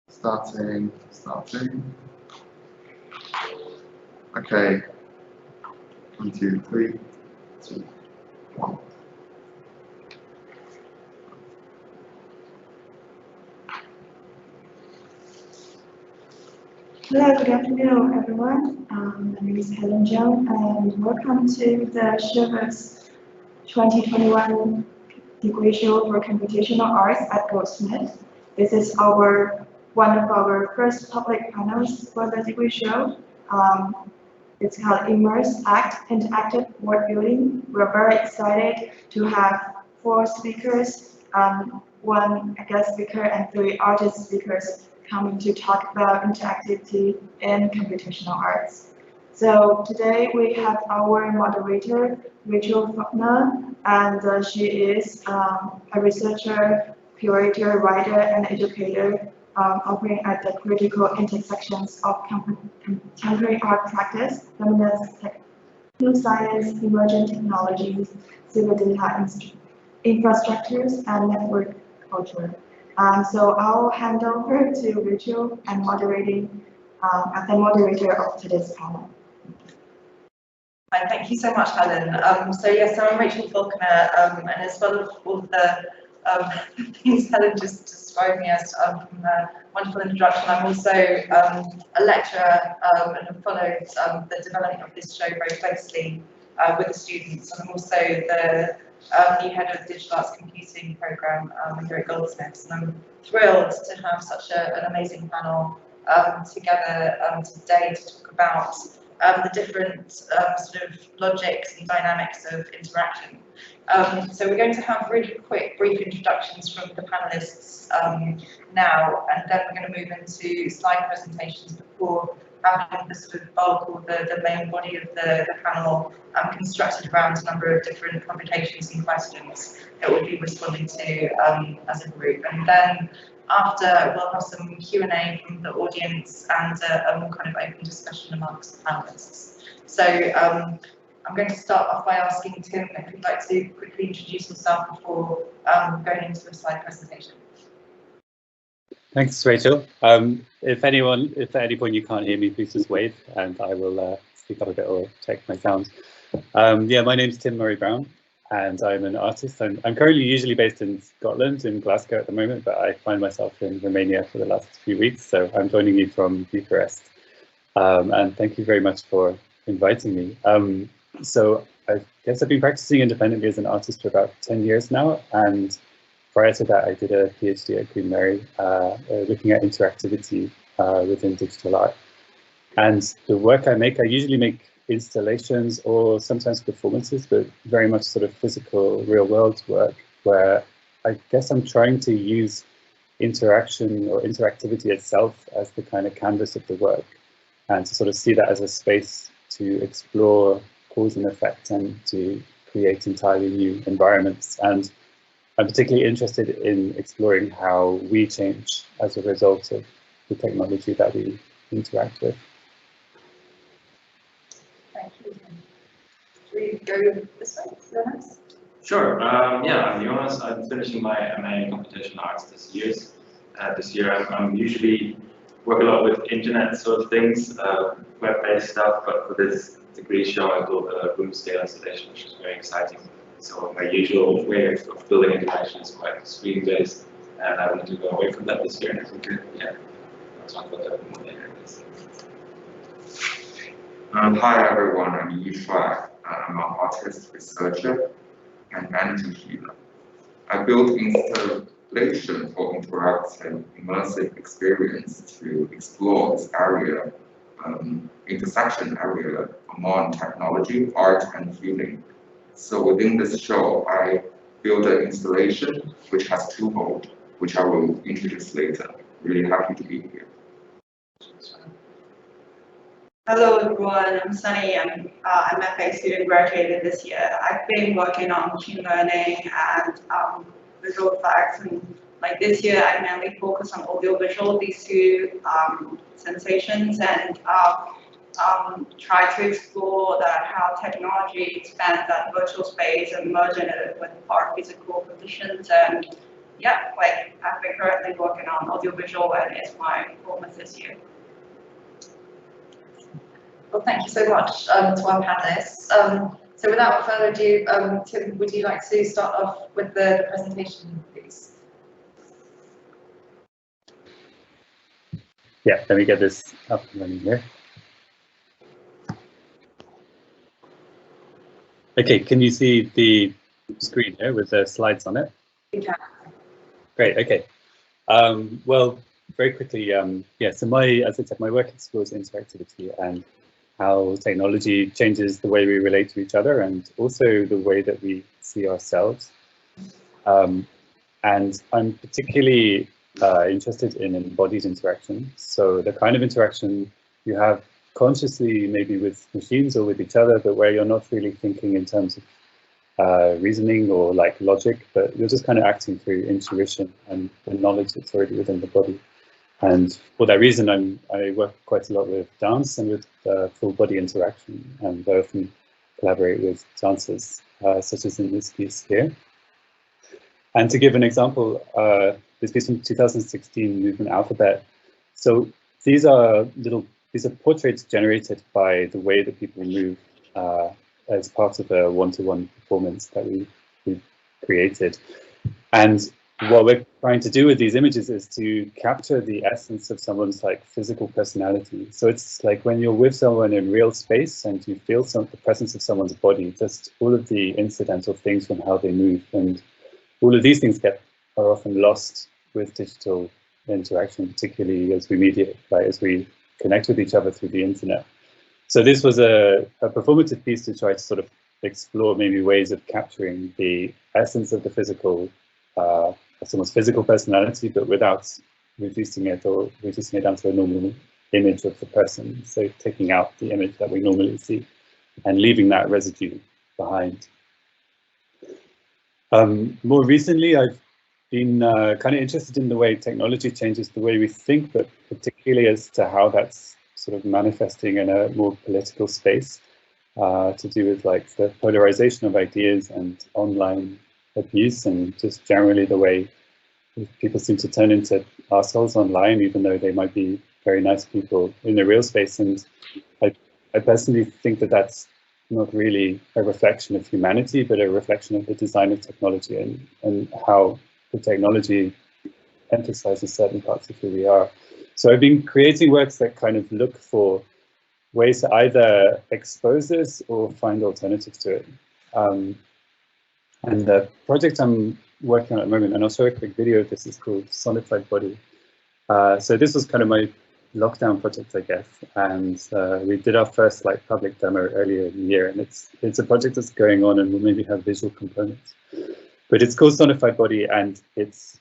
Starting. Okay. 1, 2, 3, 2, 1. Hello, good afternoon, everyone. My name is Helen Zhang, and welcome to the Shivers 2021 degree show for computational arts at Goldsmiths. This is one of our first public panels for the degree show. It's called Interactive Word Building. We're very excited to have 4 speakers, 1 guest speaker and 3 artist speakers coming to talk about interactivity in computational arts. So today we have our moderator, Rachel Faulkner, and she is a researcher, curator, writer, and educator operating at the critical intersections of contemporary art practice, feminist new science, emerging technologies, civil data infrastructures, and network culture. So I'll hand over to Rachel and as the moderator of today's panel. Hi, thank you so much, Helen. So I'm Rachel Faulkner, and as well as all of the things Helen just described me as from a wonderful introduction, I'm also a lecturer and have followed the development of this show very closely with the students. And I'm also the new head of the Digital Arts Computing Programme here at Goldsmiths, and I'm thrilled to have such an amazing panel together today to talk about the different sort of logics and dynamics of interaction. So we're going to have really quick, brief introductions from the panelists now, and then we're going to move into slide presentations before having the sort of bulk or the main body of the panel constructed around a number of different publications and questions that we'll be responding to as a group. And then after, we'll have some Q&A from the audience and a more kind of open discussion amongst the panelists. So I'm going to start off by asking Tim if you'd like to quickly introduce himself before going into a slide presentation. Thanks, Rachel. If at any point you can't hear me, please just wave and I will speak up a bit or check my sound. Yeah, my name's Tim Murray Brown and I'm an artist. I'm currently usually based in Scotland, in Glasgow at the moment, but I find myself in Romania for the last few weeks. So I'm joining you from Bucharest. And thank you very much for inviting me. So I guess I've been practicing independently as an artist for about 10 years now. And prior to that, I did a PhD at Queen Mary, looking at interactivity within digital art. And the work I usually make installations or sometimes performances, but very much sort of physical, real-world work, where I guess I'm trying to use interaction or interactivity itself as the kind of canvas of the work, and to sort of see that as a space to explore cause and effect and to create entirely new environments. And I'm particularly interested in exploring how we change as a result of the technology that we interact with. Thank you. Should we go this way, Jonas? Sure. Yeah, I'm Jonas. I'm finishing my MA in Computational Arts this year. I'm usually work a lot with internet sort of things, web-based stuff, but for this degree show I built a room scale installation, which is very exciting. So my usual way of building interaction is quite screen-based, and I wanted to go away from that this year. And I think, yeah, I'll talk about that more later. Hi everyone, I'm Yishua. I'm an artist, researcher, and energy healer. I built installation for interactive, immersive experience to explore this area, intersection area among technology, art, and healing. So within this show, I built an installation which has 2 modes, which I will introduce later. Really happy to be here. Hello everyone, I'm Sunny. I'm an MFA student graduated this year. I've been working on machine learning and visual effects, and like this year I mainly focus on audio-visual, these 2 sensations, and try to explore how technology expands that virtual space and merge it with our physical conditions, and yeah, like I've been currently working on audiovisual and it's my performance this year. Well, thank you so much to our panelists. So without further ado, Tim, would you like to start off with the presentation, please? Yeah, let me get this up and running here. Okay, can you see the screen here with the slides on it? We can. Great, okay. Well, very quickly, yeah, so as I said, my work explores interactivity and how technology changes the way we relate to each other and also the way that we see ourselves. And I'm particularly interested in embodied interaction. So the kind of interaction you have consciously maybe with machines or with each other, but where you're not really thinking in terms of reasoning or like logic, but you're just kind of acting through intuition and the knowledge that's already within the body. And for that reason, I work quite a lot with dance and with full body interaction, and I often collaborate with dancers, such as in this piece here. And to give an example, this piece from 2016, Movement Alphabet. So these are portraits generated by the way that people move as part of a one-to-one performance that we've created. And what we're trying to do with these images is to capture the essence of someone's like physical personality. So it's like when you're with someone in real space and you feel the presence of someone's body, just all of the incidental things from how they move, and all of these things are often lost with digital interaction, particularly as we mediate, right, as we connect with each other through the internet. So this was a performative piece to try to sort of explore maybe ways of capturing the essence of the physical, someone's physical personality, but without reducing it down to a normal image of the person. So taking out the image that we normally see and leaving that residue behind. More recently, I've been kind of interested in the way technology changes the way we think, but particularly as to how that's sort of manifesting in a more political space, to do with like the polarization of ideas and online abuse, and just generally the way people seem to turn into assholes online, even though they might be very nice people in the real space. And I personally think that that's not really a reflection of humanity, but a reflection of the design of technology and how the technology emphasizes certain parts of who we are. So I've been creating works that kind of look for ways to either expose this or find alternatives to it. And the project I'm working on at the moment, and I'll show a quick video of this, is called Sonified Body. So this was kind of my lockdown project, I guess, and we did our first like public demo earlier in the year, and it's a project that's going on and will maybe have visual components. But it's called Sonified Body, and it's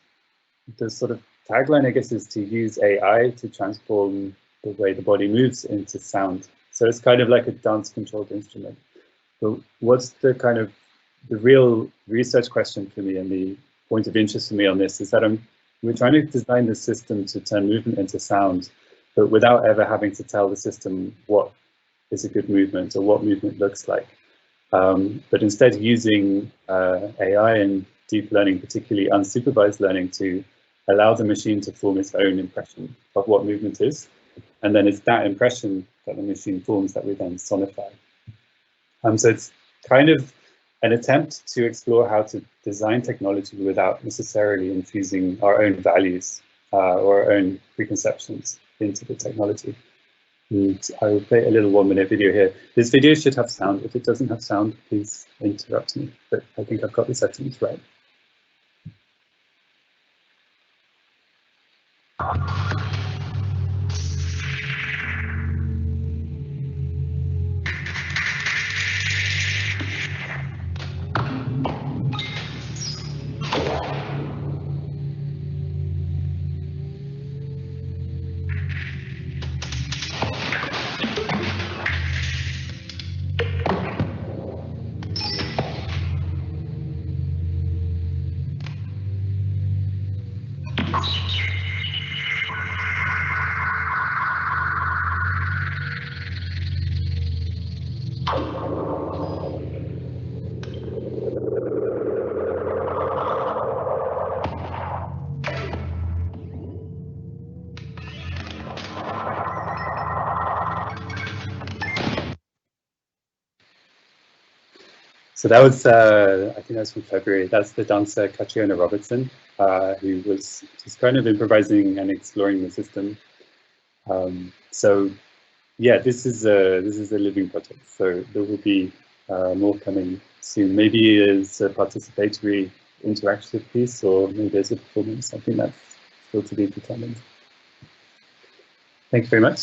the sort of tagline, I guess, is to use AI to transform the way the body moves into sound. So it's kind of like a dance-controlled instrument. But what's the kind of the real research question for me, and the point of interest for me on this, is that we're trying to design the system to turn movement into sound, but without ever having to tell the system what is a good movement or what movement looks like. But instead using AI and deep learning, particularly unsupervised learning, to allow the machine to form its own impression of what movement is. And then it's that impression that the machine forms that we then sonify. So it's kind of an attempt to explore how to design technology without necessarily infusing our own values or our own preconceptions into the technology. And I will play a little 1-minute video here. This video should have sound. If it doesn't have sound, please interrupt me, but I think I've got the settings right. So that was, I think that was from February. That's the dancer Catriona Robertson, who was just kind of improvising and exploring the system. So yeah, this is a living project. So there will be more coming soon. Maybe as a participatory interactive piece, or maybe as a performance. I think that's still to be determined. Thank you very much.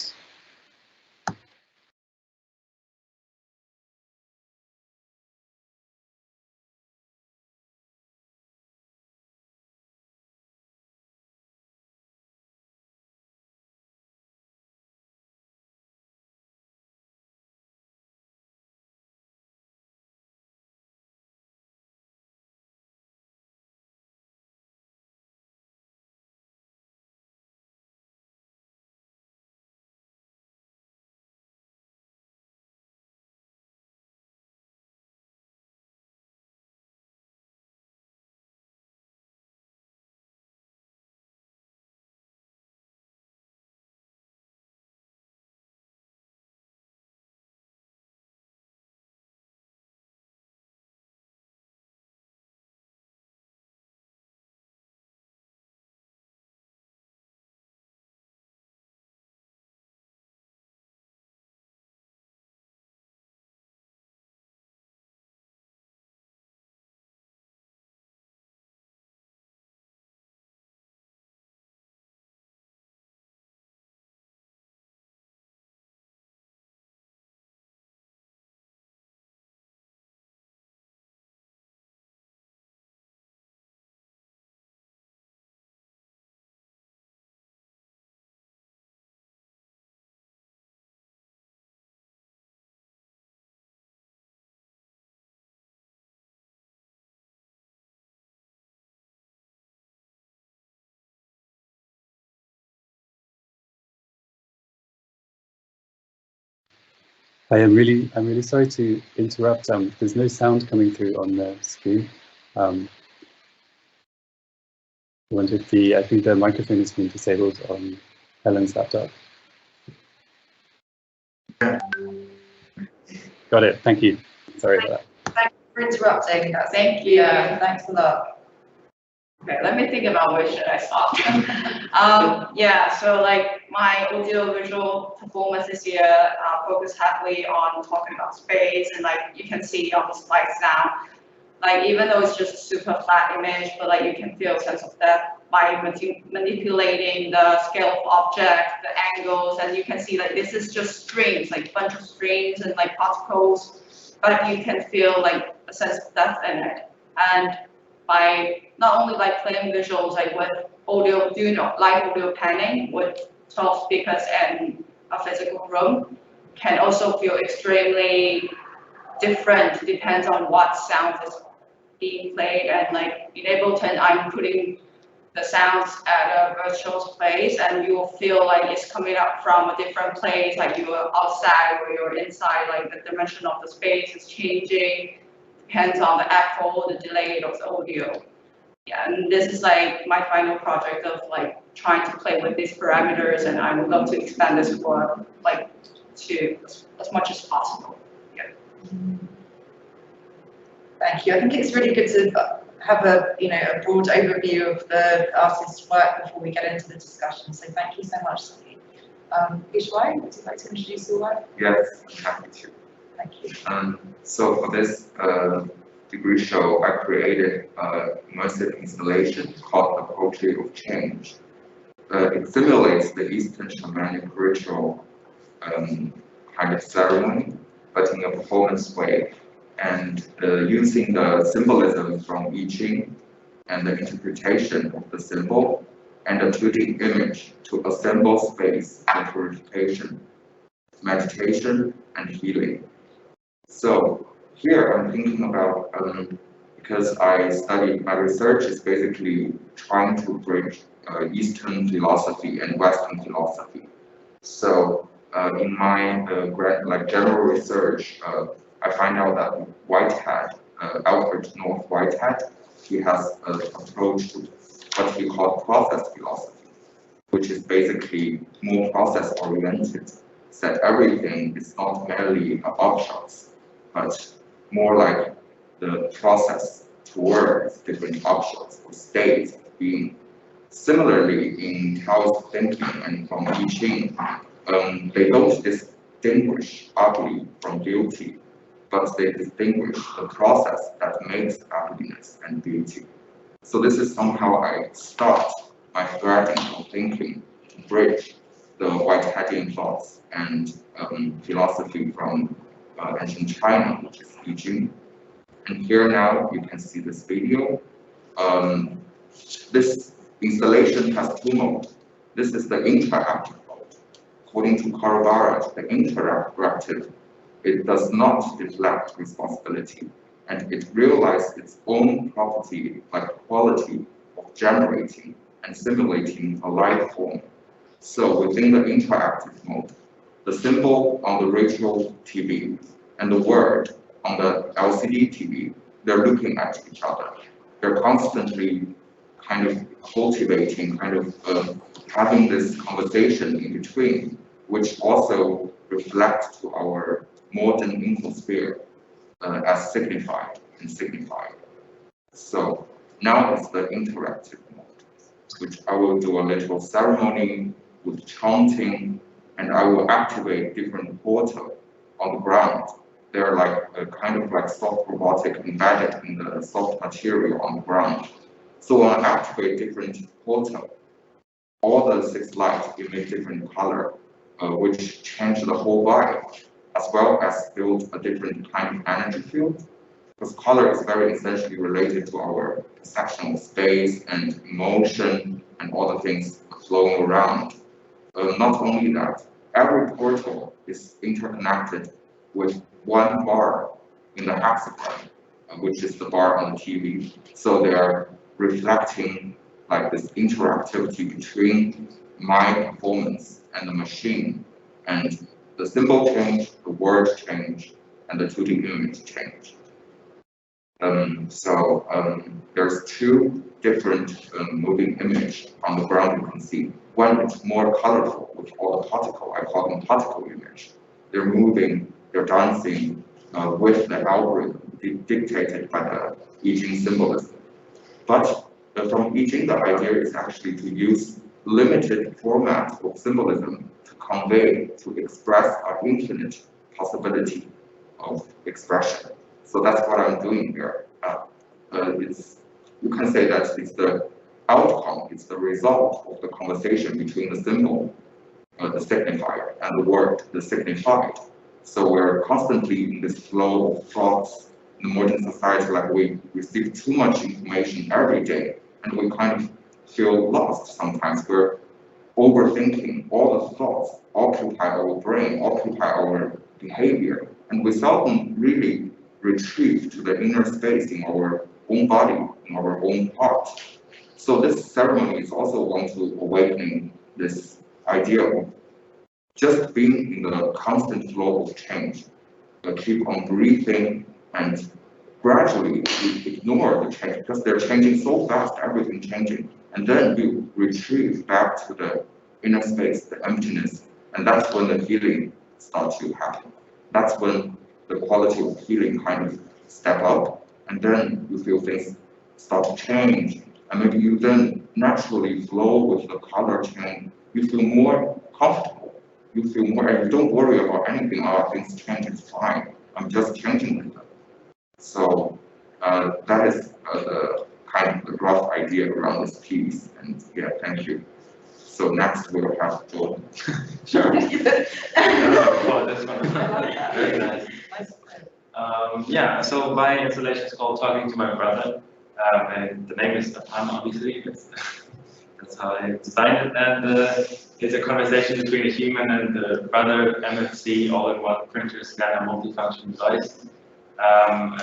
I'm really sorry to interrupt. There's no sound coming through on the screen. I wonder if I think the microphone has been disabled on Helen's laptop. Got it. Thank you. Sorry about that. Thank you for interrupting. Thank you. Thanks a lot. Okay, let me think about where should I stop. Yeah, so like my audio-visual performance this year focused heavily on talking about space, and like you can see on the slides now, like even though it's just a super flat image, but like you can feel a sense of depth by manipulating the scale of object, the angles, and you can see that this is just strings, like a bunch of strings and like particles, but you can feel like a sense of depth in it. And by not only like playing visuals like with audio, live audio panning with 12 speakers and a physical room, can also feel extremely different, depends on what sound is being played. And like in Ableton, I'm putting the sounds at a virtual place, and you will feel like it's coming up from a different place, like you are outside or you're inside, like the dimension of the space is changing, depends on the echo, the delay of the audio. Yeah, and this is like my final project of like trying to play with these parameters, and I would love to expand this for like to as much as possible. Yeah. Thank you. I think it's really good to have a broad overview of the artist's work before we get into the discussion. So thank you so much, Sophie. Ishwai, would you like to introduce your work? Yes, I'm happy to. Thank you. So for this degree show, I created an immersive installation called The Poetry of Change. It simulates the Eastern shamanic ritual kind of ceremony, but in a performance way, and using the symbolism from I Ching and the interpretation of the symbol and the 2D image to assemble space for purification, meditation, and healing. So here I'm thinking about, because my research is basically trying to bridge Eastern philosophy and Western philosophy. So in my general research, I find out that Whitehead, Alfred North Whitehead, he has an approach to what he called process philosophy, which is basically more process oriented, that everything is not merely objects, but more like the process towards different objects or states of being. Similarly, in Taoist thinking and from I Ching, they don't distinguish ugly from beauty, but they distinguish the process that makes ugliness and beauty. So this is somehow I start my threading of thinking to bridge the White-Hedian thoughts and philosophy from ancient China, which is I Ching. And here now you can see this video. This installation has two modes. This is the interactive mode. According to Karl Barrett, the interactive, it does not deflect responsibility, and it realizes its own property, like quality of generating and simulating a life form. So within the interactive mode, the symbol on the retro TV and the word on the LCD TV, they're looking at each other. They're constantly kind of cultivating, having this conversation in between, which also reflects to our modern infosphere as signified and signified. So now it's the interactive mode, which I will do a little ceremony with chanting, and I will activate different portals on the ground. They're like kind of like soft robotic embedded in the soft material on the ground. So when I activate different portals, all the 6 lights emit different color, which change the whole body, as well as build a different kind of energy field. Because color is very essentially related to our perception of space and emotion and all the things flowing around. Not only that, every portal is interconnected with one bar in the hexagon, which is the bar on the TV. So they are reflecting like this interactivity between my performance and the machine, and the symbol change, the word change, and the 2D image change. There's 2 different moving images on the ground you can see. One is more colorful with all the particle. I call them particle image. They're moving, they're dancing with the algorithm dictated by the I Ching symbolism. But from I Ching, the idea is actually to use limited format of symbolism to convey, to express our infinite possibility of expression. So that's what I'm doing here. You can say that it's the outcome, it's the result of the conversation between the symbol, the signifier, and the word, the signified. So we're constantly in this flow of thoughts. In the modern society, like we receive too much information every day, and we kind of feel lost sometimes. We're overthinking, all the thoughts occupy our brain, occupy our behavior, and we seldom really retrieve to the inner space in our own body, in our own heart. So this ceremony is also want to awaken this idea of just being in the constant flow of change, keep on breathing, and gradually we ignore the change because they're changing so fast, everything changing, and then you retrieve back to the inner space, the emptiness, and that's when the healing starts to happen. That's when the quality of healing kind of step up, and then you feel things start to change, and maybe you then naturally flow with the color change. You feel more comfortable. You feel more, and you don't worry about anything. Things change, it's fine. I'm just changing with them. So that is the kind of the rough idea around this piece. And yeah, thank you. So next we'll have Jordan. Sure. Oh, this one. Very nice. Yeah, so my installation is called Talking to My Brother. And the name is Apan, obviously. That's how I designed it. And it's a conversation between a human and the brother MFC all-in-one printer scanner multifunction device. A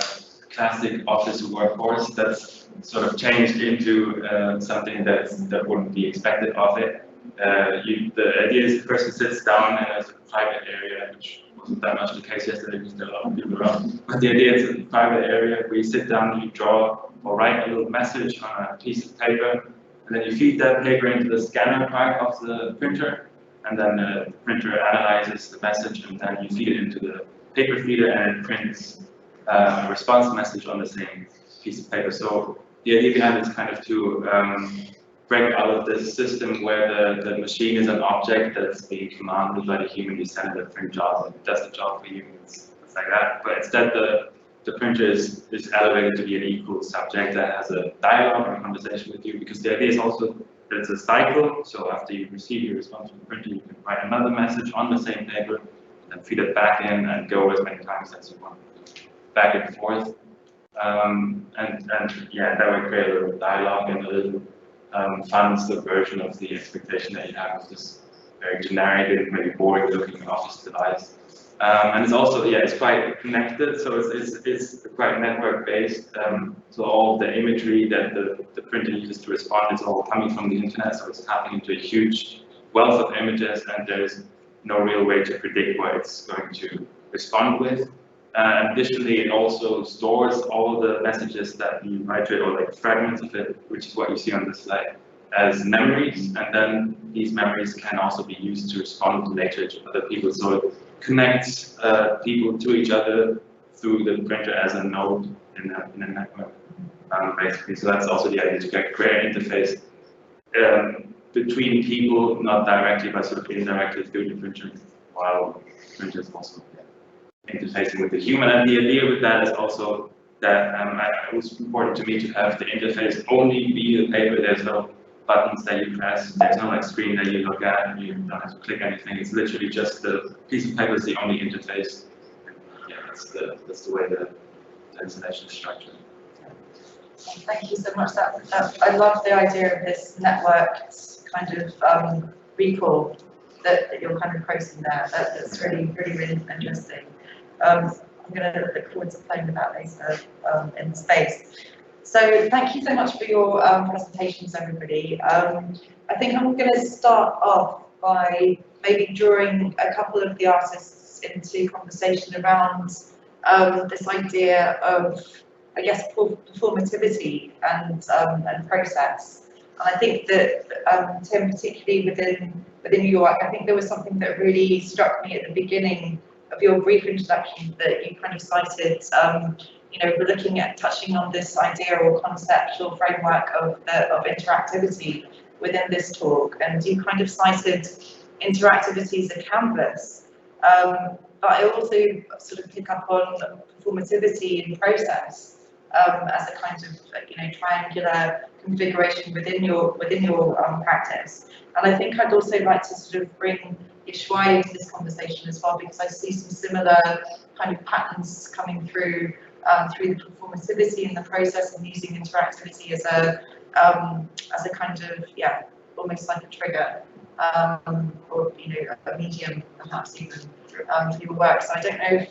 classic office workhorse that's sort of changed into something that wouldn't be expected of it. The idea is the person sits down in a private area, which wasn't that much the case yesterday because there are a lot of people around. But the idea is a private area where you sit down, you draw or write a little message on a piece of paper, and then you feed that paper into the scanner part of the printer, and then the printer analyzes the message, and then you feed it into the paper feeder, and it prints a response message on the same piece of paper. So the idea behind it is kind of to break out of this system where the machine is an object that's being commanded by the human. You send it a print job and it does the job for you. It's like that. But instead, the printer is elevated to be an equal subject that has a dialogue or a conversation with you, because the idea is also that it's a cycle. So after you receive your response from the printer, you can write another message on the same paper and feed it back in and go as many times as you want, back and forth. And yeah, that would create a little dialogue and a little fun subversion of the expectation that you have of this very generic and maybe boring looking office device. And it's also, yeah, it's quite connected, so it's quite network based. So all the imagery that the printer uses to respond is all coming from the internet, so it's tapping into a huge wealth of images, and there's no real way to predict what it's going to respond with. Additionally, it also stores all the messages that you write to it, or like fragments of it, which is what you see on the slide, as memories, and then these memories can also be used to respond later to other people. So it connects people to each other through the printer as a node in a network, basically. So that's also the idea, to create an interface between people, not directly, but sort of indirectly through the printer, while the printer is also interfacing with the human. And the idea with that is also that it was important to me to have the interface only be the paper. There's no buttons that you press, there's no like screen that you look at, you don't have to click anything. It's literally just the piece of paper is the only interface. And yeah, that's the way the installation is structured. Thank you so much. I love the idea of this networked kind of recall that you're kind of posting there. That's really interesting. I'm going to look forward to playing with that later in the space. So thank you so much for your presentations, everybody. I think I'm going to start off by maybe drawing a couple of the artists into conversation around this idea of, I guess, performativity and process. And I think that Tim, particularly within your work, I think there was something that really struck me at the beginning of your brief introduction that you kind of cited. You know, we're looking at touching on this idea or conceptual framework of interactivity within this talk, and you kind of cited interactivity as a canvas. But I also sort of pick up on performativity in process as a kind of triangular configuration within your practice. And I think I'd also like to sort of bring Yishuai into this conversation as well, because I see some similar kind of patterns coming through the performativity in the process, and using interactivity as a kind of, yeah, almost like a trigger, or a medium perhaps even for your work. So I don't know if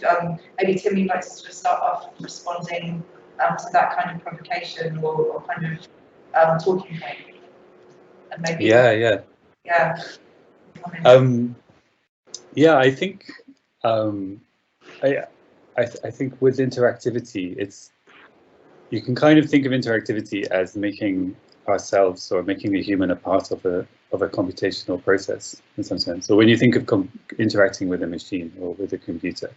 maybe Tim, you'd like to sort of start off responding to that kind of provocation or kind of talking point, and maybe yeah. Yeah, I think I think with interactivity, you can kind of think of interactivity as making ourselves or making the human a part of a computational process in some sense. So when you think of interacting with a machine or with a computer,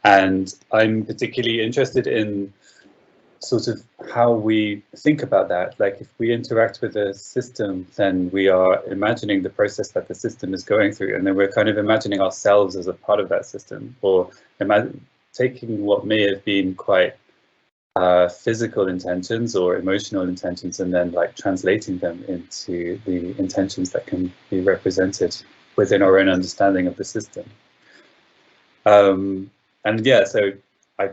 and I'm particularly interested in sort of how we think about that. Like, if we interact with a system, then we are imagining the process that the system is going through, and then we're kind of imagining ourselves as a part of that system, or taking what may have been quite physical intentions or emotional intentions, and then like translating them into the intentions that can be represented within our own understanding of the system. And yeah, so I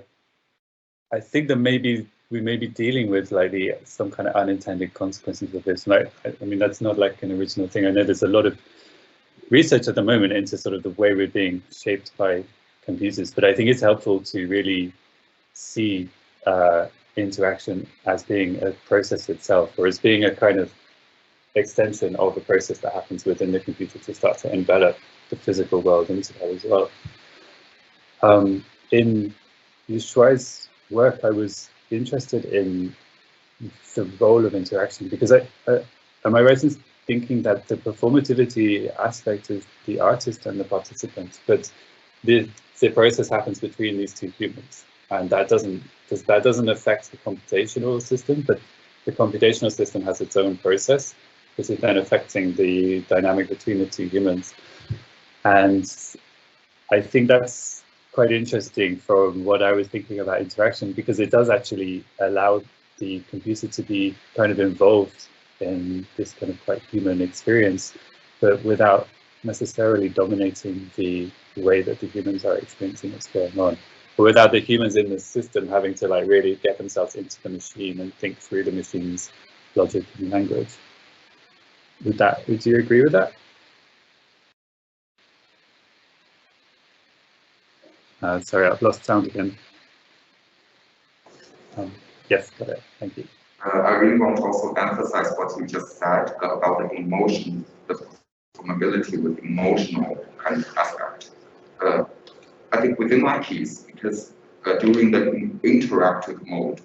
think that maybe we may be dealing with like some kind of unintended consequences of this. Like, I mean, that's not like an original thing. I know there's a lot of research at the moment into sort of the way we're being shaped by computers, but I think it's helpful to really see interaction as being a process itself, or as being a kind of extension of a process that happens within the computer to start to envelop the physical world into that as well. In Yishuai's work, I was interested in the role of interaction, because am I right in thinking that the performativity aspect is the artist and the participant, but the process happens between these two humans? and that doesn't affect the computational system, but the computational system has its own process, which is then affecting the dynamic between the two humans. And I think that's quite interesting from what I was thinking about interaction, because it does actually allow the computer to be kind of involved in this kind of quite human experience, but without necessarily dominating the way that the humans are experiencing what's going on, but without the humans in the system having to like really get themselves into the machine and think through the machine's logic and language. Would you agree with that? Sorry, I've lost sound again. Yes, got it. Thank you. I really want to also emphasize what you just said about the emotion, the performability with emotional kind of aspect. I think within my piece, because during the interactive mode,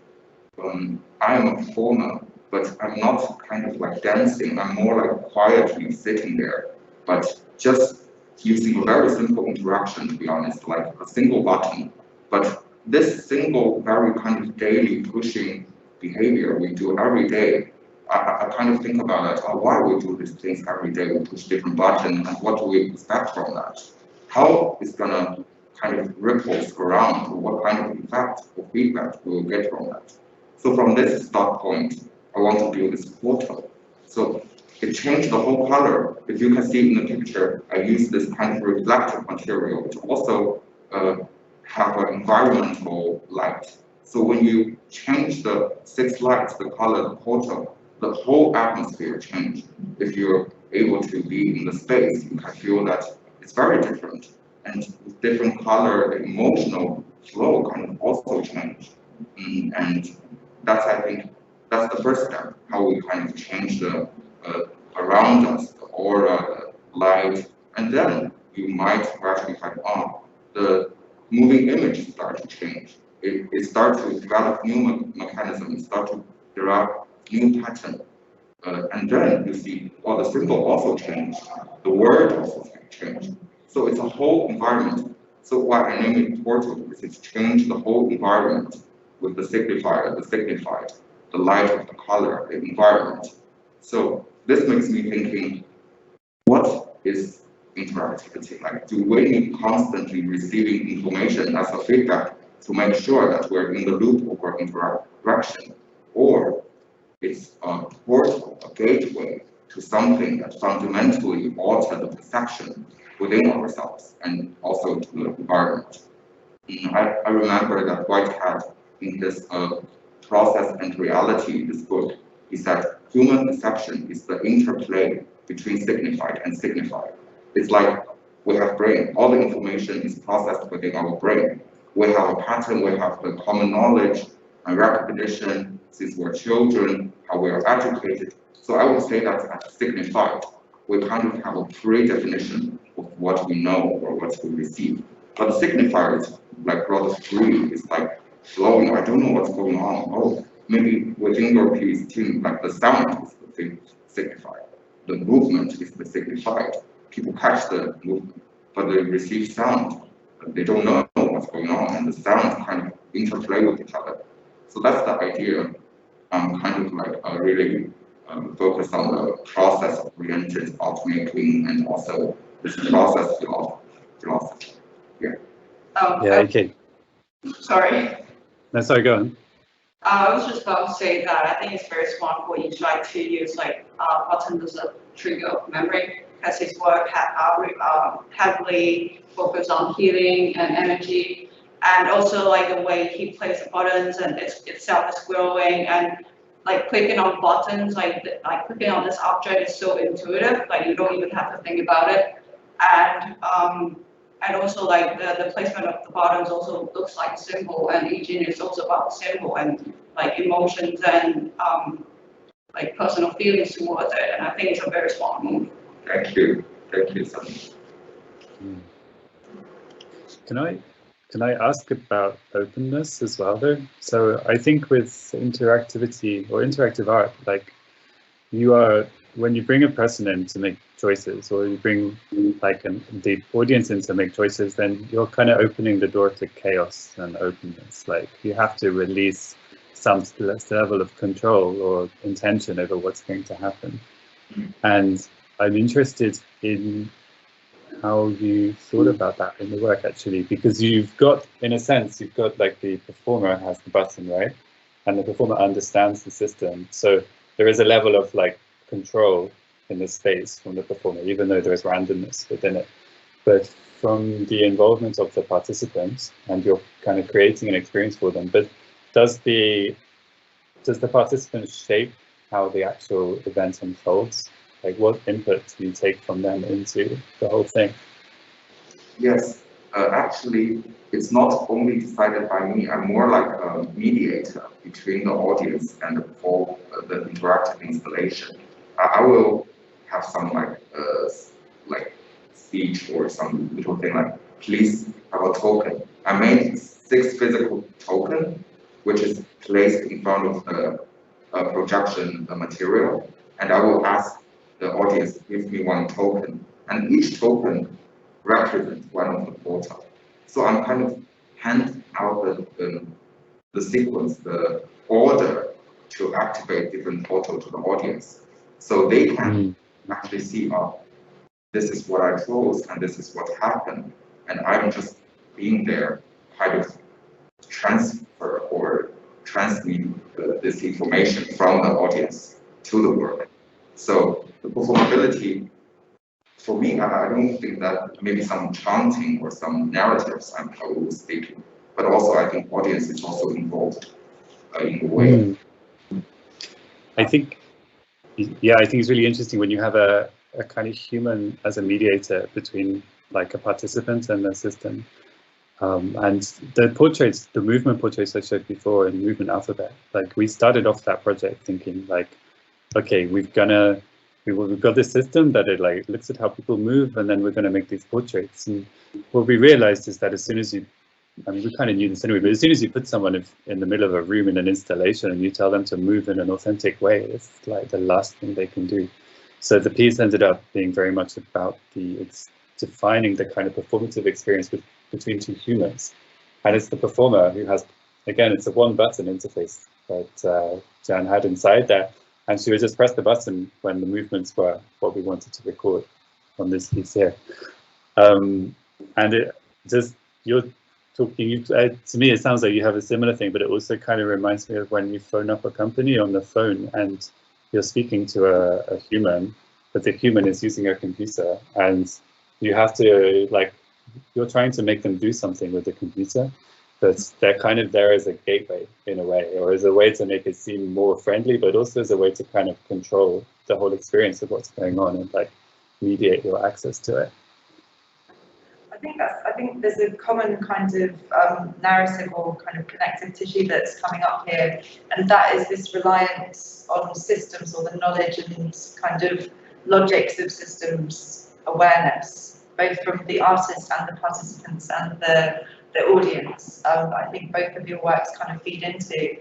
I am a performer, but I'm not kind of like dancing. I'm more like quietly sitting there, but just using a very simple interaction, to be honest, like a single button. But this single, very kind of daily pushing behavior we do every day, I kind of think about it, why we do these things every day, we push different buttons, and what do we expect from that? How is gonna kind of ripples around, or what kind of effect or feedback we will get from that? So from this start point, I want to build this portal. So it changed the whole color. If you can see in the picture, I use this kind of reflective material to also have an environmental light. So when you change the 6 lights, the color, the portal, the whole atmosphere changes. If you're able to be in the space, you can feel that it's very different. And with different color, the emotional flow can also change. And that's, I think, that's the first step, how we kind of change the around us, the aura, the light, and then you might actually find, the moving image start to change. It starts to develop new mechanisms, start to develop new pattern. And then you see, the symbol also changed, the word also changed. So it's a whole environment. So why I name it portal, because it's changed the whole environment with the signifier, the signified, the light of the color, the environment. So this makes me thinking, what is interactivity? Like, do we need constantly receiving information as a feedback to make sure that we're in the loop of our interaction? Or it's a portal, a gateway to something that fundamentally alters the perception within ourselves and also to the environment? I remember that Whitehead, in his Process and Reality, this book, he said human perception is the interplay between signified and signified. It's like we have brain, all the information is processed within our brain. We have a pattern, we have the common knowledge and recognition since we're children, how we are educated. So I would say that at signified, we kind of have a pre-definition of what we know or what we receive. But the signifier is like rather free, it's like flowing, I don't know what's going on. Maybe within your piece team, like the sound is the thing signified. The movement is the signified. People catch the movement, but they receive sound. They don't know what's going on, and the sounds kind of interplay with each other. So that's the idea. I'm kind of like really focused on the process-oriented art making and also this process philosophy. Yeah. Yeah, okay. Sorry. No, sorry, go on. I was just about to say that I think it's very smart for you to try to use like buttons as a trigger of memory, because his work heavily focused on healing and energy, and also like the way he plays the buttons and itself is growing, and like clicking on buttons, like clicking on this object is so intuitive, like you don't even have to think about it, and also like the placement of the buttons also looks like a symbol, and each is also about symbol and like emotions and like personal feelings towards it, and I think it's a very smart move. Thank you so much. Can I ask about openness as well though? So I think with interactivity or interactive art, like you are when you bring a person in to make choices, or you bring like the audience in to make choices, then you're kind of opening the door to chaos and openness. Like you have to release some level of control or intention over what's going to happen. And I'm interested in how you thought about that in the work, actually, because you've got, in a sense, you've got like the performer has the button, right? And the performer understands the system. So there is a level of like control in the space from the performer, even though there is randomness within it. But from the involvement of the participants, and you're kind of creating an experience for them, but does the participant shape how the actual event unfolds? Like what input do you take from them into the whole thing? Yes, actually, it's not only decided by me. I'm more like a mediator between the audience and the interactive installation. I will have some like speech or some little thing like, please have a token. I made 6 physical tokens, which is placed in front of the projection material, and I will ask the audience to give me 1 token, and each token represents one of the portal. So I'm kind of hand out the sequence, the order to activate different portal to the audience, so they can actually see, oh, this is what I chose and this is what happened, and I'm just being there, kind of transfer or transmit this information from the audience to the work. So the performability, for me, I don't think that maybe some chanting or some narratives I'm probably speaking, but also I think audience is also involved in a way. I think, yeah, I think it's really interesting when you have a kind of human as a mediator between like a participant and the system. And the portraits, the movement portraits I showed before in Movement Alphabet, like we started off that project thinking like, okay, we've got this system that it like looks at how people move, and then we're going to make these portraits. And what we realized is that as soon as you, I mean, we kind of knew this anyway, but as soon as you put someone in the middle of a room in an installation and you tell them to move in an authentic way, it's like the last thing they can do. So the piece ended up being very much about it's defining the kind of performative experience between 2 humans. And it's the performer who has, again, it's a 1-button interface that Jan had inside there. And she would just press the button when the movements were what we wanted to record on this piece here. And it just, you're talking, to me, it sounds like you have a similar thing, but it also kind of reminds me of when you phone up a company on the phone and you're speaking to a human, but the human is using a computer, and you have to, like, you're trying to make them do something with the computer, but they're kind of there as a gateway in a way, or as a way to make it seem more friendly, but also as a way to kind of control the whole experience of what's going on and like mediate your access to it. I think there's a common kind of narrative or kind of connective tissue that's coming up here, and that is this reliance on systems, or the knowledge and kind of logics of systems awareness, both from the artist and the participants and the audience. I think both of your works kind of feed into,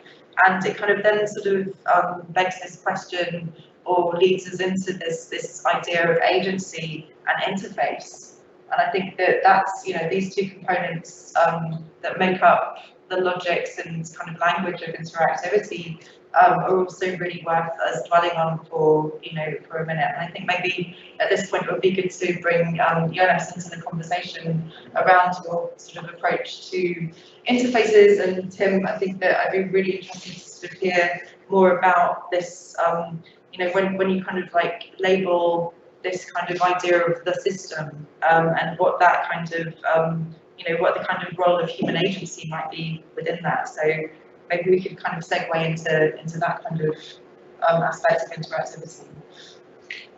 and it kind of then sort of begs this question, or leads us into this idea of agency and interface. And I think that's, you know, these 2 components that make up the logics and kind of language of interactivity are also really worth us dwelling on for, you know, for a minute. And I think maybe at this point it would be good to bring Jonas into the conversation around your sort of approach to interfaces. And Tim, I think that I'd be really interested to sort of hear more about this, you know, when you kind of like label this kind of idea of the system, and what that kind of, you know, what the kind of role of human agency might be within that. So maybe we could kind of segue into that kind of aspect of interactivity.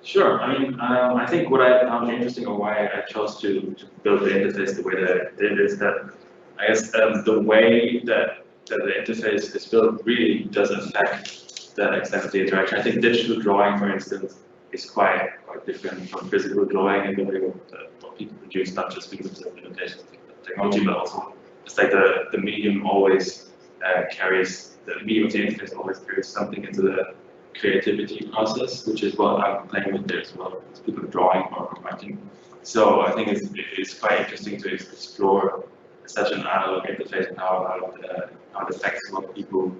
Sure. I mean, I think what I found interesting, or why I chose to build the interface the way that I did, is that I guess the way that the interface is built really does affect the extent of the interaction. I think digital drawing, for instance, is quite different from physical drawing in the way what people produce, not just because of the limitations of technology, but also it's like the medium always carries, the medium of the interface always carries something into the creativity process, which is what I'm playing with there as well. It's people drawing or writing. So I think it's quite interesting to explore such an analog interface and how it affects what people,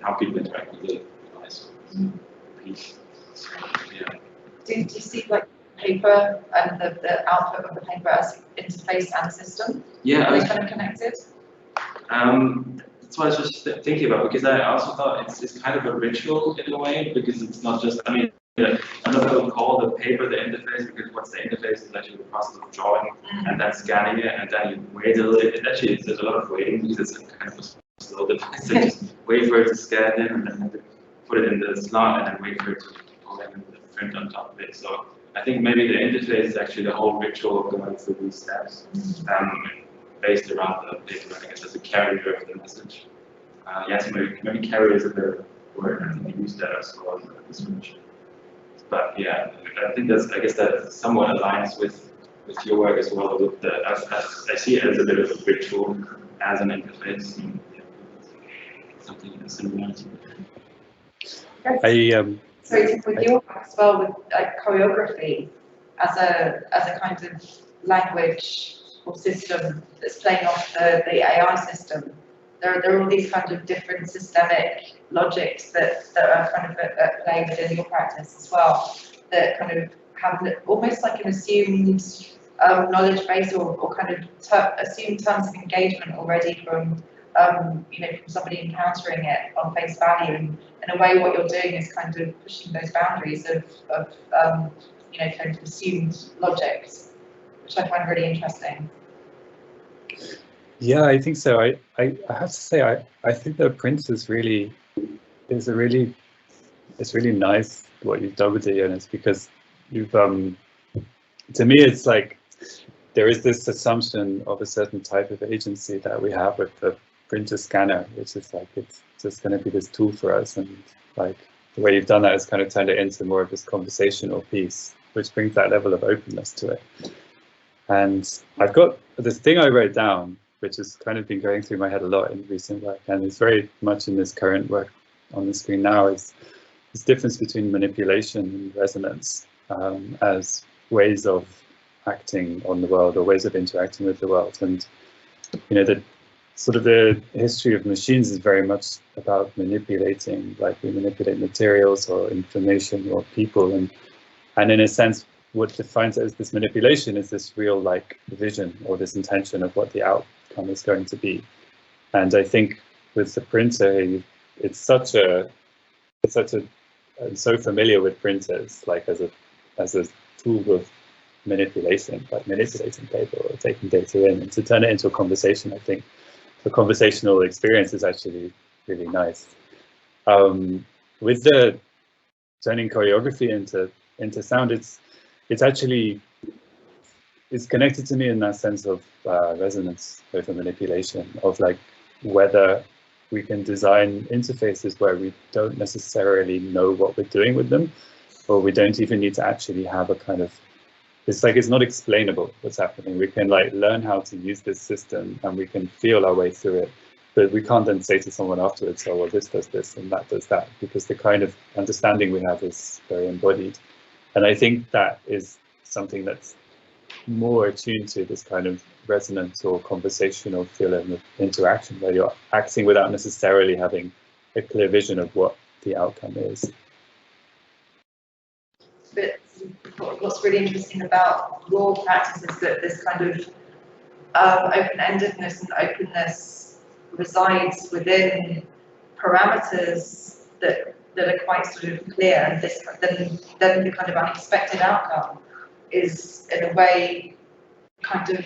how people interact with the device. Piece. So, yeah. Do you see like paper and the output of the paper as interface and system? Yeah. Are they kind of connected? That's what I was just thinking about, because I also thought it's kind of a ritual in a way, because it's not just, I mean, I don't know if I would call the paper the interface, because what's the interface is actually the process of drawing and then scanning it, and then you wait a little bit. Actually, there's a lot of waiting because it's a kind of a slow device. So just wait for it to scan in and then have to put it in the slot and then wait for it to pull in and print on top of it. So I think maybe the interface is actually the whole ritual of going through these steps, based around the paper, I guess, as a carrier of the message. Yes, maybe carrier is a better word. I think we use that as well in the description. But yeah, I think I guess that somewhat aligns with your work as well. With the, as I see it as a bit of a ritual as an interface. And, yeah, something similar. So with your work as well, with like choreography as a kind of language or system that's playing off the AI system, there are all these kind of different systemic logics that are kind of at play within your practice as well, that kind of have almost like an assumed knowledge base or kind of assumed terms of engagement already from from somebody encountering it on face value, and in a way what you're doing is kind of pushing those boundaries of kind of assumed logics, which I find really interesting. Yeah, I think so. I have to say I think the print is really it's really nice what you've done with it, and it's because you've to me it's like there is this assumption of a certain type of agency that we have with the printer scanner, which is like it's just going to be this tool for us, and like the way you've done that is kind of turned it into more of this conversational piece, which brings that level of openness to it. And I've got this thing I wrote down, which has kind of been going through my head a lot in recent work, and it's very much in this current work on the screen now, is this difference between manipulation and resonance as ways of acting on the world or ways of interacting with the world. And the sort of the history of machines is very much about manipulating, like we manipulate materials or information or people, and in a sense what defines it as this manipulation is this real like vision or this intention of what the outcome is going to be. And I think with the printer, it's I'm so familiar with printers, like as a tool of manipulation, like manipulating paper or taking data in, and to turn it into a conversation, I think the conversational experience is actually really nice. With the turning choreography into sound, it's actually connected to me in that sense of resonance over manipulation, of like whether we can design interfaces where we don't necessarily know what we're doing with them, or we don't even need to actually have a kind of, it's like it's not explainable what's happening. We can like learn how to use this system and we can feel our way through it, but we can't then say to someone afterwards, oh well, this does this and that does that, because the kind of understanding we have is very embodied. And I think that is something that's more attuned to this kind of resonance or conversational feeling of interaction, where you're acting without necessarily having a clear vision of what the outcome is. But what's really interesting about your practice is that this kind of open-endedness and openness resides within parameters that are quite sort of clear, and then the kind of unexpected outcome is in a way kind of,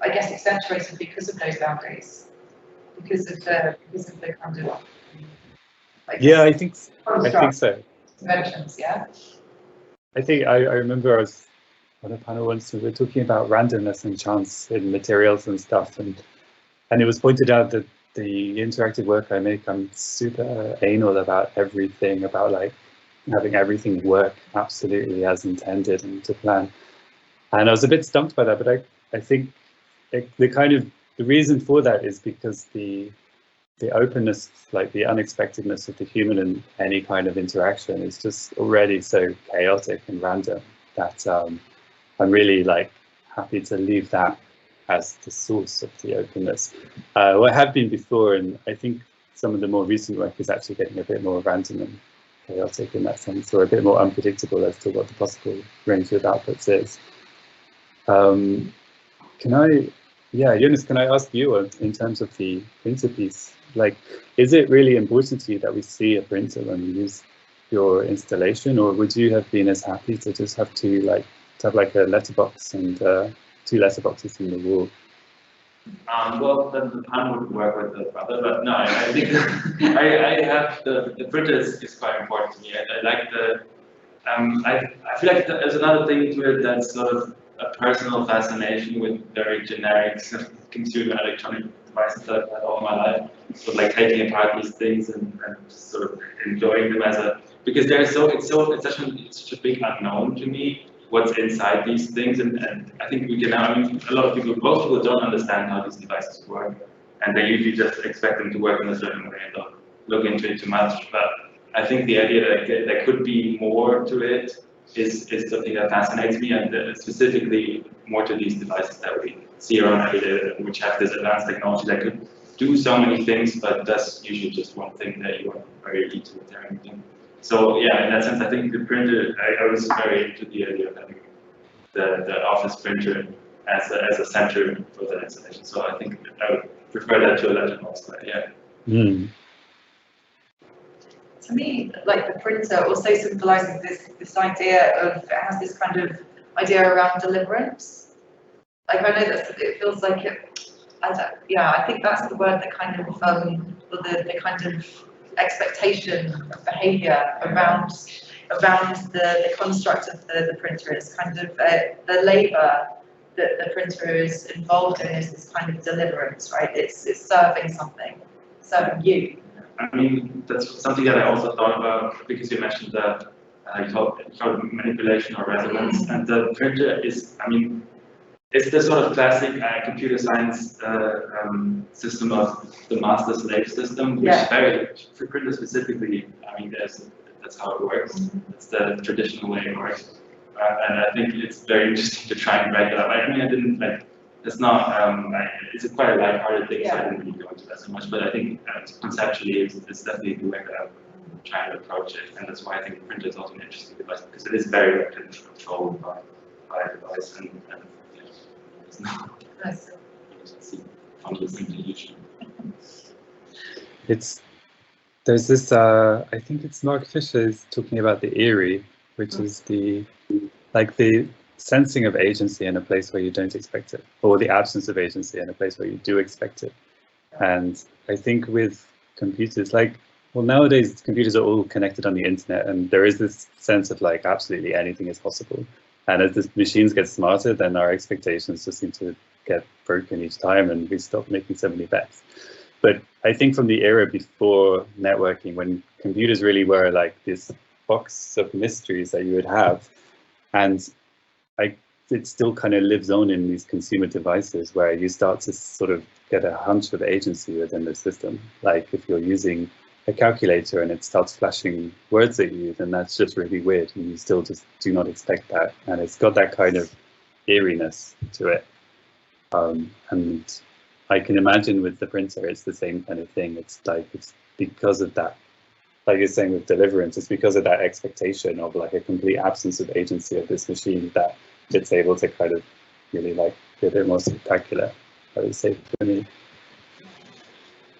I guess, accentuated because of those boundaries, because of the kind of, yeah, I think so. Conventions, yeah. I think I remember I was on a panel once, we were talking about randomness and chance in materials and stuff, and it was pointed out that the interactive work I make, I'm super anal about everything, about like having everything work absolutely as intended and to plan. And I was a bit stumped by that, but I think the reason for that is because the the openness, like the unexpectedness of the human in any kind of interaction is just already so chaotic and random that I'm really like happy to leave that as the source of the openness. Well, I have been before, and I think some of the more recent work is actually getting a bit more random and chaotic in that sense, or a bit more unpredictable as to what the possible range of outputs is. Jonas, can I ask you, in terms of the printer piece, like, is it really important to you that we see a printer when we use your installation, or would you have been as happy to just have to have like a letterbox and 2 letterboxes in the wall? Well, the plan would work with the brother, but no, I think I have the printer is quite important to me. I like the, I feel like there's another thing to it that's sort of a personal fascination with very generic sort of consumer electronic devices that I've had all my life. So like taking apart these things and just sort of enjoying them because it's such a big unknown to me what's inside these things, and I think we can now, most people don't understand how these devices work, and they usually just expect them to work in a certain way and don't look into it too much. But I think the idea that there could be more to it is something that fascinates me, and specifically more to these devices that we see around every day, which have this advanced technology that could do so many things, but does usually just one thing that you want very easy with everything. So yeah, in that sense, I think the printer, I was very into the idea of having the office printer as a center for the installation. So I think I would prefer that to a letterbox, but yeah. Mm. To me, like the printer also symbolizes this idea of, it has this kind of idea around deliverance. Like I know that it feels like it, I think that's the word that kind of, or the kind of expectation of behavior around the construct of the printer is kind of the labor that the printer is involved in is this kind of deliverance, right? It's serving something, serving you. I mean, that's something that I also thought about, because you mentioned that you called manipulation or resonance, and the printer is, I mean, it's the sort of classic computer science system of the master-slave system, which is very, for printers specifically, I mean, that's how it works. It's the traditional way it works. And I think it's very interesting to try and break it up. I mean, I didn't like, it's not, it's quite a light-hearted thing, so I didn't really go into that so much, but I think conceptually it's definitely the way that I'm trying to approach it, and that's why I think the printer is also an interesting device, because it is very controlled by a device, and it's not funny thing to use. There's this, I think it's Mark Fisher is talking about the eerie, which is the sensing of agency in a place where you don't expect it, or the absence of agency in a place where you do expect it. And I think with computers, nowadays computers are all connected on the internet, and there is this sense of like absolutely anything is possible. And as the machines get smarter, then our expectations just seem to get broken each time, and we stop making so many bets. But I think from the era before networking, when computers really were like this box of mysteries that you would have, and it still kind of lives on in these consumer devices where you start to sort of get a hunch of agency within the system. Like if you're using a calculator and it starts flashing words at you, then that's just really weird, and you still just do not expect that. And it's got that kind of eeriness to it. And I can imagine with the printer, it's the same kind of thing. It's like, it's because of that, like you're saying with deliverance, it's because of that expectation of like a complete absence of agency of this machine that it's able to kind of really like be a bit more spectacular, I would say, for me.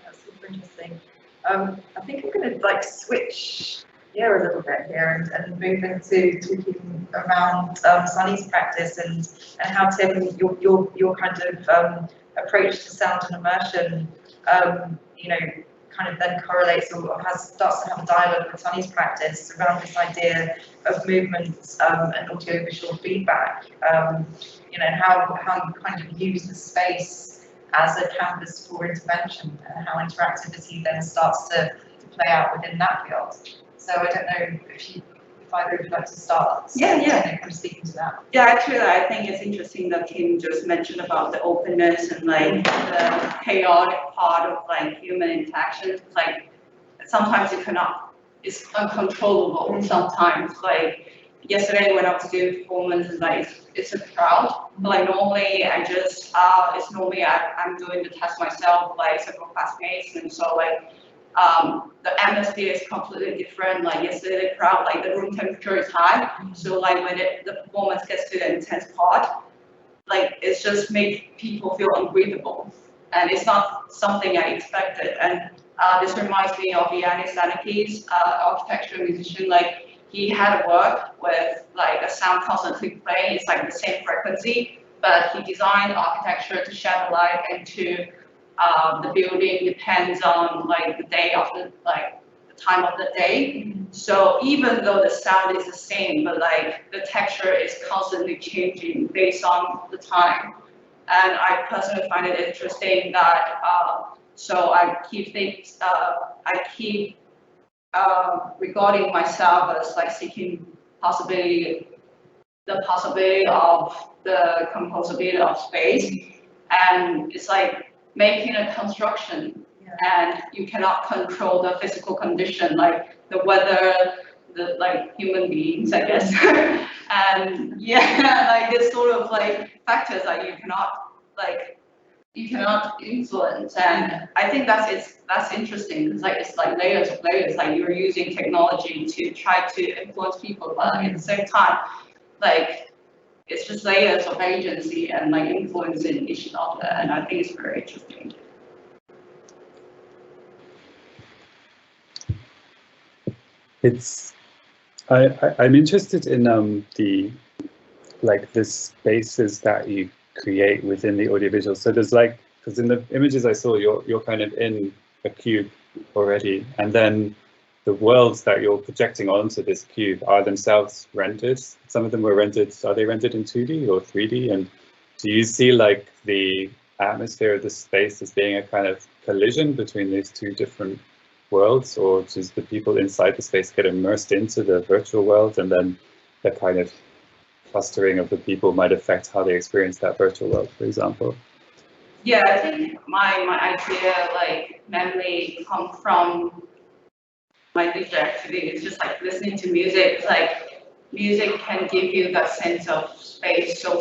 That's super interesting. I think I'm going to like switch gear a little bit here and move into talking around Sunny's practice and how, Tim, your kind of approach to sound and immersion, kind of then correlates or starts to have a dialogue with Sunny's practice around this idea of movement and audio-visual feedback. How you kind of use the space as a canvas for intervention, and how interactivity then starts to play out within that field. So I don't know if either of you like to start? From speaking to that. Yeah, actually, I think it's interesting that Tim just mentioned about the openness and like the chaotic part of like human interactions. Like sometimes you cannot, it's uncontrollable. Sometimes, like yesterday when I was doing performance, like it's a crowd. But like normally, I just I'm doing the test myself, like several classmates, and so like. The atmosphere is completely different. Like yesterday, the crowd, like the room temperature is high. So like when the performance gets to the intense part, like it's just make people feel unbreathable. And it's not something I expected. And this reminds me of Yannis Zanikis, architecture musician. Like he had a work with like a sound constantly playing. It's like the same frequency, but he designed architecture to shed a light into the building depends on like the day of the time of the day. So even though the sound is the same, but like the texture is constantly changing based on the time. And I personally find it interesting that so I keep regarding myself as like seeking the possibility of the composability of space, and it's like making a construction, and you cannot control the physical condition, like the weather, the like human beings, I guess. And yeah, like this sort of like factors that you cannot influence. And I think that's interesting because like it's like layers of layers. Like you're using technology to try to influence people, but at the same time, like it's just layers of agency and like influencing each other, and I think it's very interesting. I'm interested in the spaces that you create within the audiovisual. So there's like, because in the images I saw, you're kind of in a cube already, and then the worlds that you're projecting onto this cube are themselves rendered. Some of them were rendered, are they rendered in 2D or 3D? And do you see like the atmosphere of the space as being a kind of collision between these two different worlds, or does the people inside the space get immersed into the virtual world, and then the kind of clustering of the people might affect how they experience that virtual world, for example? Yeah, I think my idea like mainly come from my leisure activity. It's just like listening to music. Like music can give you that sense of space so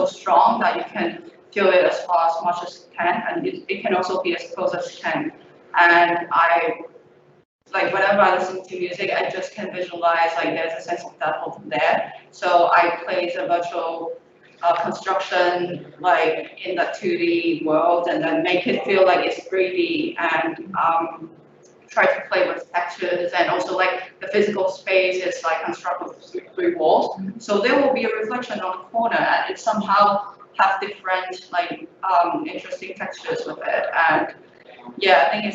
strong that you can feel it as far as much as you can, and it can also be as close as you can. And I like whenever I listen to music, I just can visualize like there's a sense of depth over there. So I place a virtual construction like in that 2D world, and then make it feel like it's 3D, and try to play with textures, and also like the physical space is like constructed with 3 walls. So there will be a reflection on the corner, and it somehow have different like interesting textures with it. And yeah, I think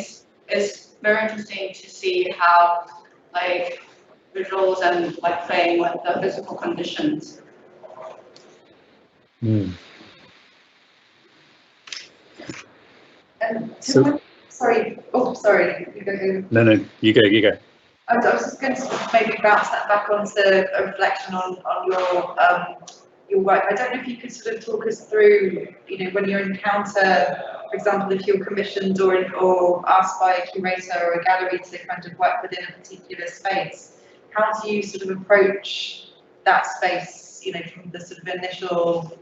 it's very interesting to see how like visuals and like playing with the physical conditions. And So, sorry, you go. no, you go. I was just going to maybe bounce that back onto a reflection on your work. I don't know if you could sort of talk us through, when you encounter, for example, if you're commissioned or asked by a curator or a gallery to kind of work within a particular space, how do you sort of approach that space, from the sort of initial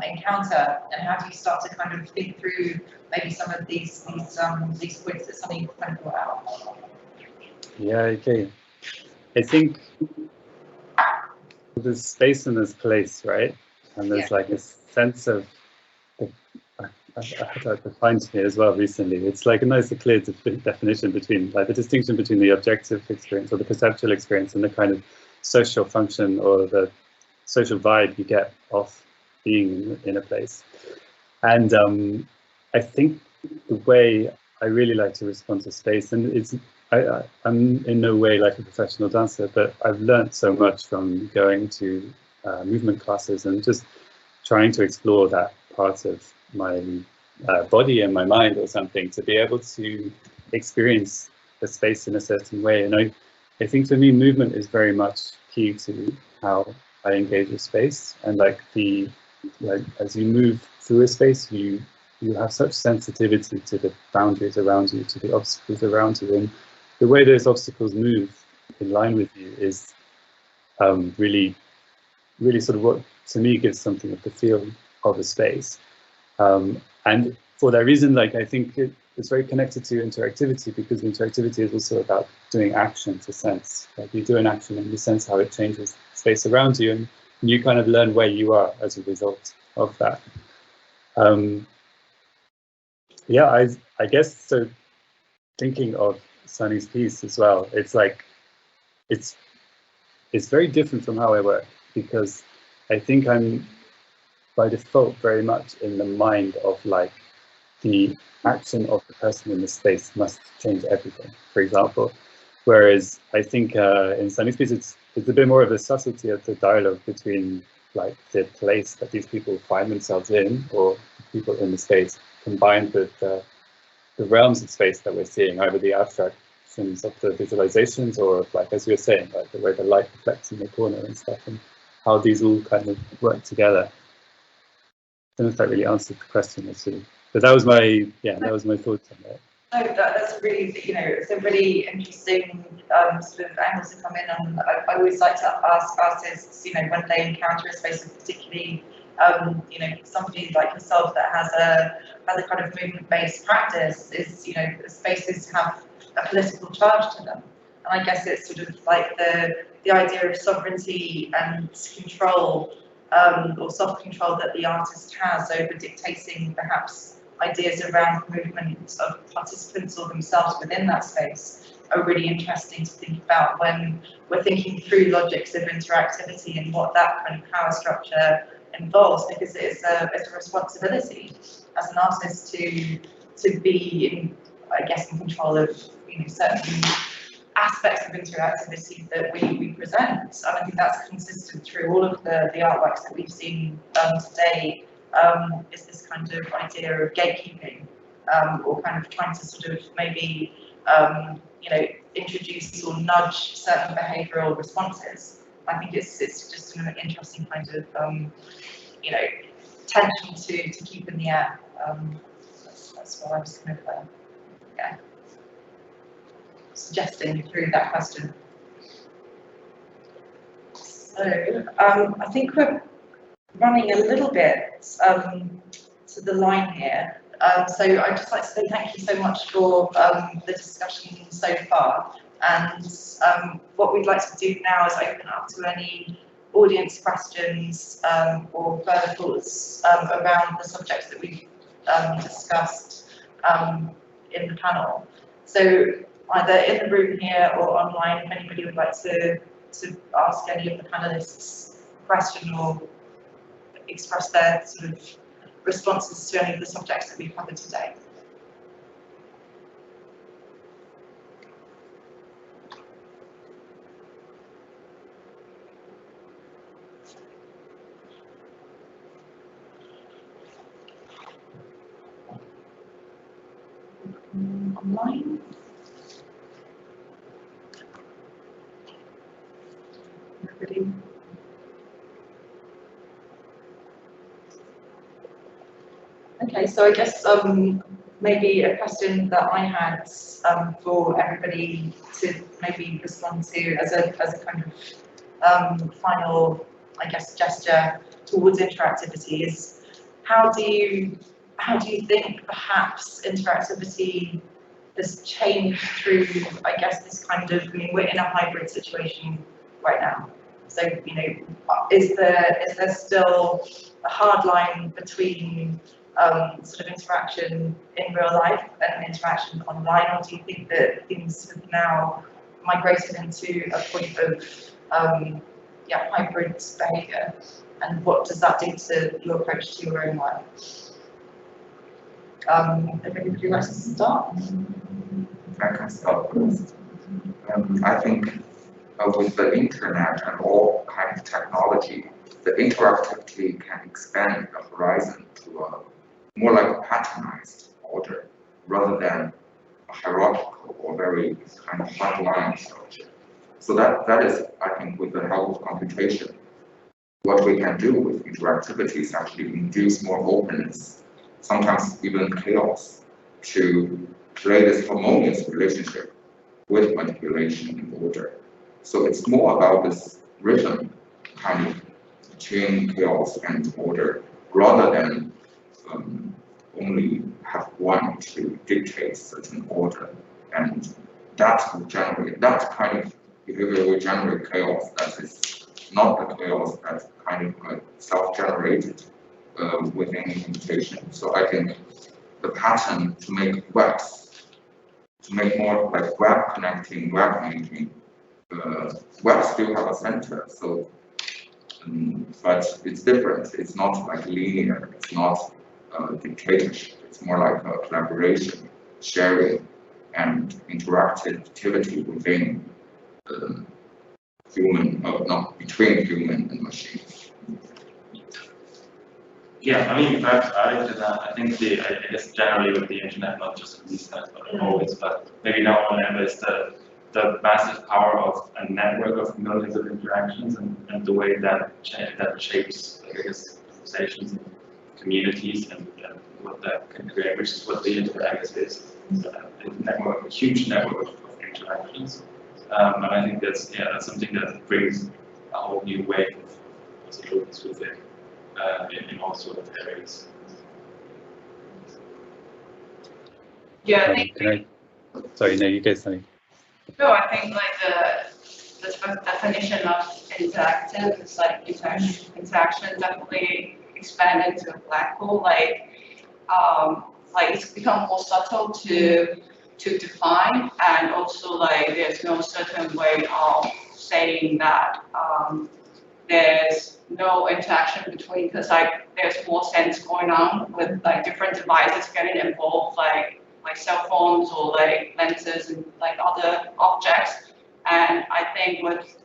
encounter, and how do you start to kind of think through maybe some of these points that some of you kind of brought out? Yeah, okay. I think there's space and there's place, right? And there's like a sense of, I had that defined to me as well recently. It's like a nice clear definition between like the distinction between the objective experience or the perceptual experience and the kind of social function or the social vibe you get off being in a place. And I think the way I really like to respond to space, and I'm in no way like a professional dancer, but I've learned so much from going to movement classes and just trying to explore that part of my body and my mind or something, to be able to experience the space in a certain way. And I think for me, movement is very much key to how I engage with space, and like as you move through a space, you have such sensitivity to the boundaries around you, to the obstacles around you, and the way those obstacles move in line with you is really sort of what to me gives something of the feel of a space. And for that reason, like I think it's very connected to interactivity, because interactivity is also about doing action to sense. Like you do an action and you sense how it changes space around you, and you kind of learn where you are as a result of that. Yeah, I guess so. Thinking of Sunny's piece as well, it's like it's very different from how I work, because I think I'm by default very much in the mind of like the action of the person in the space must change everything, for example. Whereas I think in Sunny's piece, it's a bit more of the subtlety of the dialogue between like the place that these people find themselves in, or people in the space, combined with the realms of space that we're seeing, either the abstractions of the visualizations, or like as you were saying, like the way the light reflects in the corner and stuff, and how these all kind of work together. I don't know if that really answered the question, actually. But that was my thoughts on that. No, that's really, it's a really interesting sort of angle to come in on. I always like to ask artists, when they encounter a space, and particularly, somebody like yourself that has a kind of movement-based practice, is, spaces have a political charge to them. And I guess it's sort of like the idea of sovereignty and control, or self-control that the artist has over dictating perhaps ideas around movement of participants or themselves within that space are really interesting to think about when we're thinking through logics of interactivity and what that kind of power structure involves, because it's a responsibility as an artist to be in, I guess, in control of certain aspects of interactivity that we present. And I think that's consistent through all of the artworks that we've seen today. Is this kind of idea of gatekeeping, or kind of trying to sort of maybe introduce or nudge certain behavioural responses. I think it's just an interesting kind of tension to keep in the air. That's what I was kind of suggesting through that question. So I think we're running a little bit to the line here. So I'd just like to say thank you so much for the discussion so far. And what we'd like to do now is open up to any audience questions or further thoughts around the subjects that we've discussed in the panel. So either in the room here or online, if anybody would like to ask any of the panelists a question or express their sort of responses to any of the subjects that we've covered today. Online? Nobody? Okay, so I guess maybe a question that I had for everybody to maybe respond to as a kind of final, I guess, gesture towards interactivity is how do you think perhaps interactivity has changed through, I guess, this kind of, we're in a hybrid situation right now. So, is there still a hard line between sort of interaction in real life and interaction online, or do you think that things have now migrated into a point of hybrid behaviour, and what does that do to your approach to your own work? If anybody wants to start? I can start first. I think with the internet and all kind of technology, the interactivity can expand the horizon to a more like a patternized order rather than a hierarchical or very kind of hardline structure. So that is, I think, with the help of computation, what we can do with interactivity is actually induce more openness, sometimes even chaos, to create this harmonious relationship with manipulation and order. So it's more about this rhythm kind of between chaos and order, rather than only have one to dictate certain order. And that will generate, that kind of behavior will generate chaos that is not the chaos that's kind of self-generated within computation. So I think the pattern to make webs, to make more like web connecting, web making, web still have a center. So, but it's different. It's not like linear. It's not dictatorship. It's more like a collaboration, sharing, and interactivity within human, not between human and machine. Yeah, I mean, perhaps adding to that, I think I guess generally with the internet, not just in these times, but always, but maybe now more than ever, is the massive power of a network of millions of interactions and the way that shapes, I guess, conversations and communities and what that can create, which is what the internet, I guess, is. A huge network of interactions. And I think that's something that brings a whole new wave of possibilities with it in all sorts of areas. Yeah, I think. Sorry, no, you guys say. No, I think like the definition of interactive is like interaction definitely expanded to a black hole. Like it's become more subtle to define, and also like there's no certain way of saying that there's no interaction between, because like there's more sense going on with like different devices getting involved, like cell phones or like lenses and like other objects. And I think with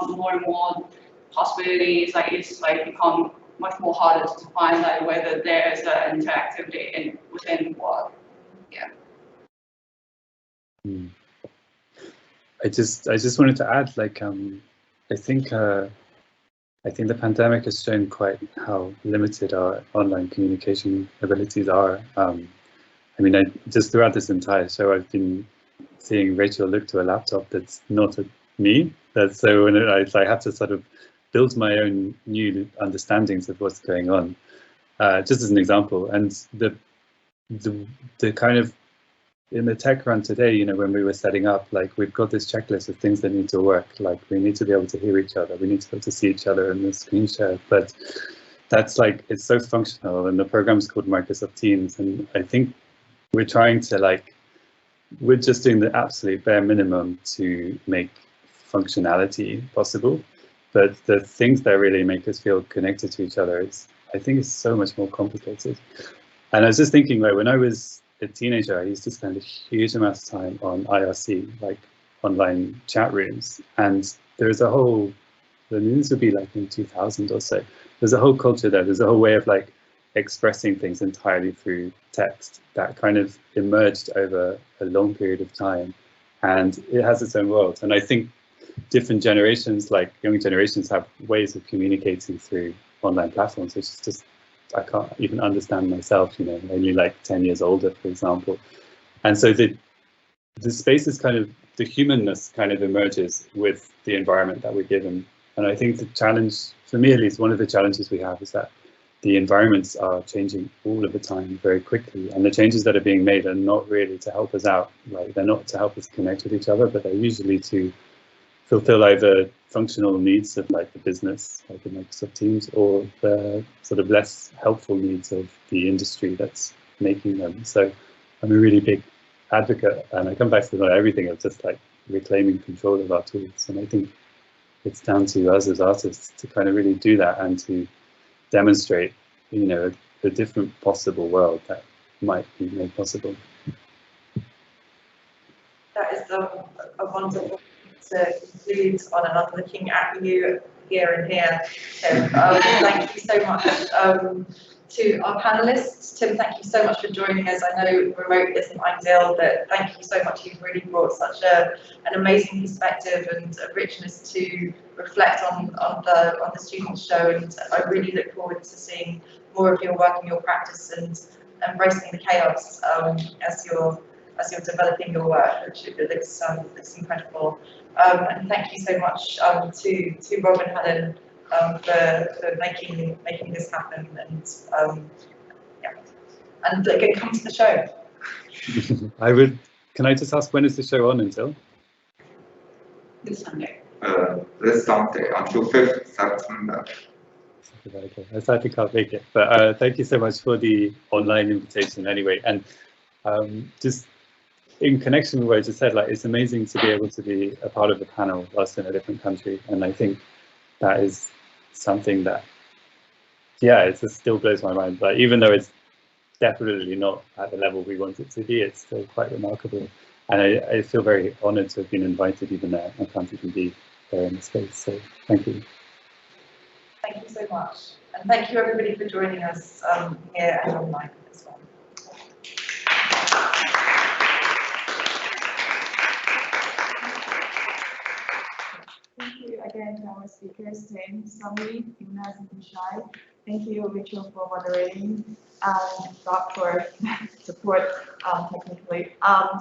more and more possibilities, like it's like become much more harder to define like whether there is an interactivity within what. Yeah. I just wanted to add, like, I think the pandemic has shown quite how limited our online communication abilities are. I mean, just throughout this entire show, I've been seeing Rachel look to a laptop that's not me. That's so when I have to sort of build my own new understandings of what's going on, just as an example. And the kind of, in the tech run today, you know, when we were setting up, like we've got this checklist of things that need to work. Like we need to be able to hear each other, we need to be able to see each other in the screen share. But that's like, it's so functional, and the program's called Microsoft Teams. And I think we're trying to like, we're just doing the absolute bare minimum to make functionality possible. But the things that really make us feel connected to each other, I think it's so much more complicated. And I was just thinking, like, when I was a teenager, I used to spend a huge amount of time on IRC, like online chat rooms. And there's a whole, I mean, this would be like in 2000 or so. There's a whole culture there. There's a whole way of like expressing things entirely through text that kind of emerged over a long period of time. And it has its own world. And I think different generations, like young generations, have ways of communicating through online platforms, which is just, I can't even understand myself, you know, only like 10 years older, for example. And so the space is kind of, the humanness kind of emerges with the environment that we're given. And I think the challenge, for me at least, one of the challenges we have is that the environments are changing all of the time very quickly. And the changes that are being made are not really to help us out, like they're not to help us connect with each other, but they're usually to fulfill either functional needs of like the business, like in Microsoft Teams, or the sort of less helpful needs of the industry that's making them. So I'm a really big advocate, and I come back to everything of just like reclaiming control of our tools. And I think it's down to us as artists to kind of really do that and to demonstrate, you know, a different possible world that might be made possible. That is a wonderful to conclude on, and I'm looking at you here and here. So thank you so much To our panelists, Tim, thank you so much for joining us. I know remote isn't ideal, but thank you so much. You've really brought such an amazing perspective and a richness to reflect on the student show, and I really look forward to seeing more of your work and your practice and embracing the chaos as you're developing your work, which it looks incredible. And thank you so much to Rob and Helen for making this happen, and yeah, and again, come to the show. Can I just ask, when is the show on until? This Sunday. This Sunday until 5th September. Okay, I sadly can't make it, but thank you so much for the online invitation anyway. And just in connection with what I just said, like, it's amazing to be able to be a part of the panel whilst in a different country, and I think that is something that, yeah, it just still blows my mind. But even though it's definitely not at the level we want it to be, it's still quite remarkable. And I feel very honoured to have been invited, even though I can't even be there in the space. So thank you. Thank you so much, and thank you everybody for joining us here and online as well. Thank you again to our speakers, Tim, Sami, Yunus, and Shai. Thank you, Rachel, for moderating, and Bob for support technically.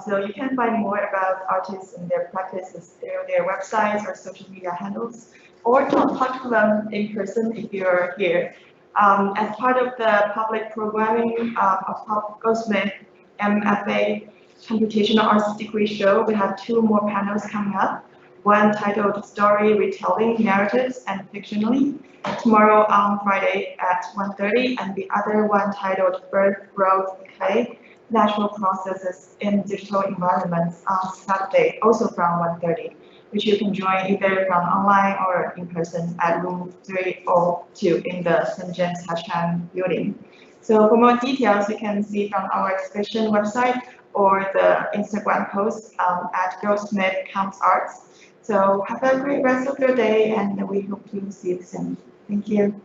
So you can find more about artists and their practices through their websites or social media handles, or talk to them in person if you're here. As part of the public programming of Goldsmiths MFA Computational Arts Degree show, we have 2 more panels coming up. One titled Story Retelling Narratives and Fictionally, tomorrow on Friday at 1:30, and the other one titled Birth, Growth, Decay, Natural Processes in Digital Environments on Saturday, also from 1:30, which you can join either from online or in person at room 302 in the St. James Hasham building. So for more details, you can see from our exhibition website or the Instagram post at Goldsmiths Arts. So have a great rest of your day, and we hope to see you soon. Thank you.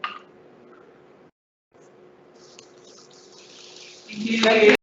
Thank you.